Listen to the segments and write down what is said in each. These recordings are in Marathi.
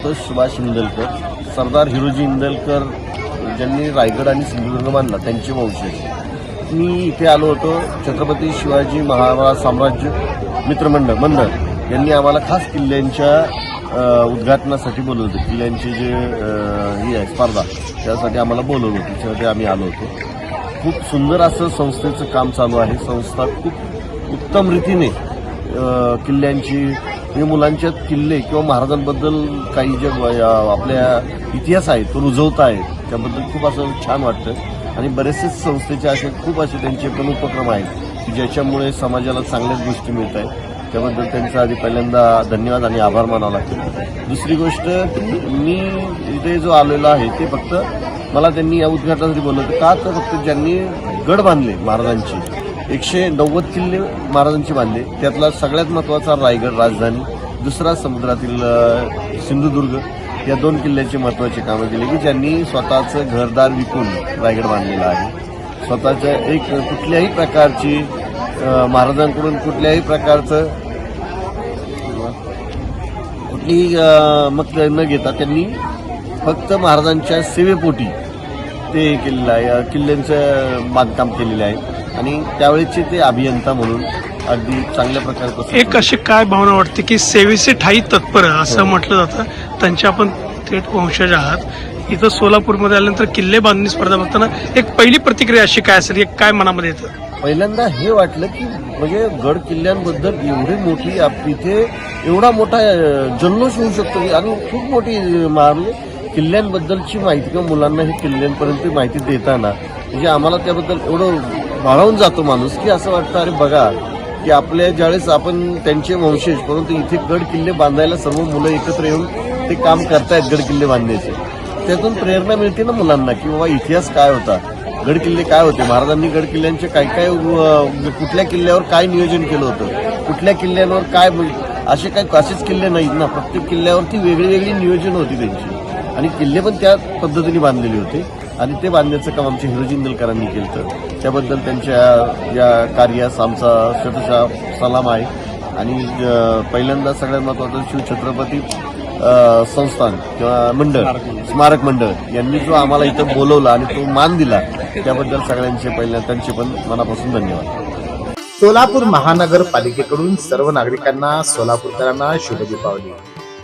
संतोष सुभाष इंदलकर, सरदार हिरोजी इंदलकर ज्यांनी रायगड आणि सिंधुदुर्ग बांधला त्यांचे वंशज. मी इथे आलो होतो. छत्रपती शिवाजी महाराज साम्राज्य मित्रमंडळ मंडळ यांनी आम्हाला खास किल्ल्यांच्या उद्घाटनासाठी बोलवलं होतं. किल्ल्यांची जे ही आहे स्पर्धा त्यासाठी आम्हाला बोलवलं होतं. त्याच्यासाठी आम्ही आलो होतो. खूप सुंदर असं संस्थेचं काम चालू आहे. संस्था खूप उत्तम रीतीने किल्ल्यांची मुलांच्या किल्ले किंवा महाराजांबद्दल काही जे आपल्या इतिहास आहे तो रुजवता आहे त्याबद्दल खूप असं छान वाटतं. आणि बरेचसे संस्थेचे असे खूप असे त्यांचे पण उपक्रम आहेत की ज्याच्यामुळे समाजाला चांगल्याच गोष्टी मिळत आहेत. त्याबद्दल त्यांचा आधी पहिल्यांदा धन्यवाद आणि आभार मानावं लागतं. दुसरी गोष्ट मी इथे जो आलेलो आहे ते फक्त मला त्यांनी या उद्घाटनासाठी बोलवलं का तर फक्त ज्यांनी गड बांधले महाराजांचे 190 किल्ले महाराजांचे बांधले त्यातला सगळ्यात महत्त्वाचा रायगड राजधानी, दुसरा समुद्रातील सिंधुदुर्ग या 2 किल्ल्याची महत्त्वाची कामं केली की ज्यांनी स्वतःचं घरदार विकून रायगड बांधलेला आहे. स्वतःच्या एक कुठल्याही प्रकारची महाराजांकडून कुठल्याही प्रकारचं कुठलीही मत न घेता त्यांनी फक्त महाराजांच्या सेवेपोटी ते केलेलं आहे. किल्ल्यांचं बांधकाम केलेलं आहे आणि त्यावेळेचे ते अभियंता म्हणून अगदी चांगल्या प्रकारे एक अशी काय भावना वाटते की सेवेचे ठाई तत्पर असं म्हटलं जातं. त्यांच्या आपण थेट वंशज आहात. इथं सोलापूरमध्ये आल्यानंतर किल्ले बांधणी स्पर्धा बघताना एक पहिली प्रतिक्रिया अशी काय असेल, एक काय मनामध्ये येतं? पहिल्यांदा हे वाटलं की म्हणजे गड किल्ल्यांबद्दल एवढी मोठी इथे एवढा मोठा जल्लोष होऊ शकतो आणि खूप मोठी म्हणजे किल्ल्यांबद्दलची माहिती किंवा मुलांना ही किल्ल्यांपर्यंत माहिती देताना म्हणजे आम्हाला त्याबद्दल एवढं भारावून जातो माणूस की असं वाटतं अरे बघा की आपल्या ज्यावेळेस आपण त्यांचे वंशज परंतु इथे गड किल्ले बांधायला सर्व मुलं एकत्र येऊन ते काम करतायत गड किल्ले बांधण्याचे. त्यातून प्रेरणा मिळते ना मुलांना की बाबा इतिहास काय होता, गड किल्ले काय होते, महाराजांनी गड किल्ल्यांचे काय काय कुठल्या किल्ल्यावर काय नियोजन केलं होतं, कुठल्या किल्ल्यांवर काय असेच किल्ले नाहीत ना, प्रत्येक किल्ल्यावरती वेगळी वेगळी नियोजन होती त्यांची आणि किल्ले पण त्या पद्धतीने बांधलेले होते आणि ते बांधण्याचं काम आमच्या हिरोजी इंदलकरांनी केलं. त्याबद्दल त्यांच्या या कार्यास आमचा शतशः सलाम आहे. आणि पहिल्यांदा सगळ्यात महत्त्वाचं शिवछत्रपती संस्थान किंवा मंडळ स्मारक मंडळ यांनी जो आम्हाला इथं बोलवला आणि तो मान दिला त्याबद्दल सगळ्यांचे त्यांचे पण मनापासून धन्यवाद. सोलापूर महानगरपालिकेकडून सर्व नागरिकांना सोलापूरकरांना शुभ दीपावली.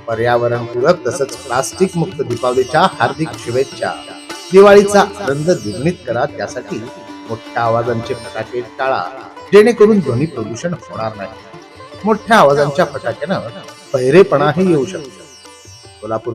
पर्यावरणपूरक तसंच प्लास्टिक मुक्त दीपावलीच्या हार्दिक शुभेच्छा. दिवाळीचा आनंद द्विगुणित करा, त्यासाठी मोठ्या आवाजांचे फटाके टाळा जेणेकरून ध्वनी प्रदूषण होणार नाही. मोठ्या आवाजांच्या फटाक्यानं बहिरेपणाही येऊ शकतो. सोलापूर